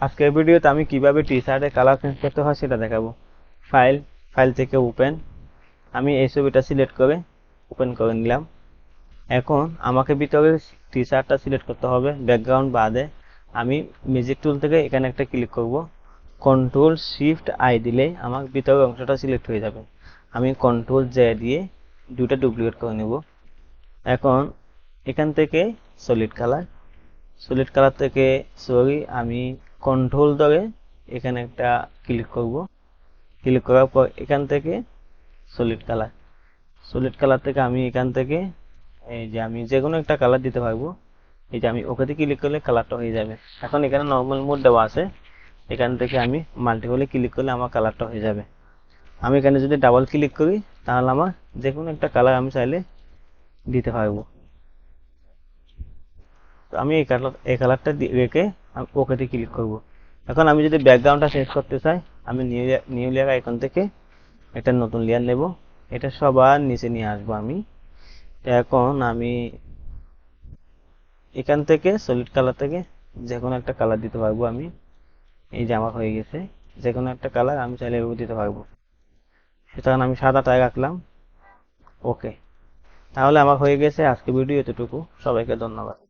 আজকের ভিডিওতে আমি কিভাবে টি শার্টের কালার চেঞ্জ করতে হয় সেটা দেখাবো। ফাইল থেকে ওপেন, আমি এই ছবিটা সিলেক্ট করে ওপেন করে নিলাম। এখন আমাকে ভিতরে টি শার্টটা সিলেক্ট করতে হবে, ব্যাকগ্রাউন্ড বাদে। আমি ম্যাজিক টুল থেকে এখানে একটা ক্লিক করব, কন্ট্রোল শিফট আই দিলে আমার ভিতরের অংশটা সিলেক্ট হয়ে যাবে। আমি কন্ট্রোল জে দিয়ে দুটো ডুপ্লিকেট করে নেব। এখন এখান থেকে সলিড কালার থেকে আমি কন্ট্রোল ধরে এখানে একটা ক্লিক করব। ক্লিক করার পর এখান থেকে সলিড কালার থেকে আমি এখান থেকে এই যে আমি যে কোনো একটা কালার দিতে পারবো। এই যে আমি ওকেতে ক্লিক করলে কালারটা হয়ে যাবে। এখন এখানে নর্মাল মোড দেওয়া আছে, এখান থেকে আমি মাল্টিপলে ক্লিক করলে আমার কালারটা হয়ে যাবে। আমি এখানে যদি ডাবল ক্লিক করি তাহলে আমার যে কোনো একটা কালার আমি চাইলে দিতে পারবো। তো আমি এই কালারটা রেখে আমি ওকেতে ক্লিক করব। এখন আমি যদি ব্যাকগ্রাউন্ডটা চেঞ্জ করতে চাই, আমি নিউ লেয়ার আইকন থেকে একটা নতুন লেয়ার নেব, এটা সবার নিচে নিয়ে আসবো আমি। এখন আমি এখান থেকে সলিড কালার থেকে যে কোনো একটা কালার দিতে পারবো আমি। এই যে আমার হয়ে গেছে, যে কোনো একটা কালার আমি চাইলে এভাবে দিতে পারবো। সুতরাং আমি সাদাটাই রাখলাম, ওকে। তাহলে আমার হয়ে গেছে। আজকে ভিডিও এতটুকু, সবাইকে ধন্যবাদ।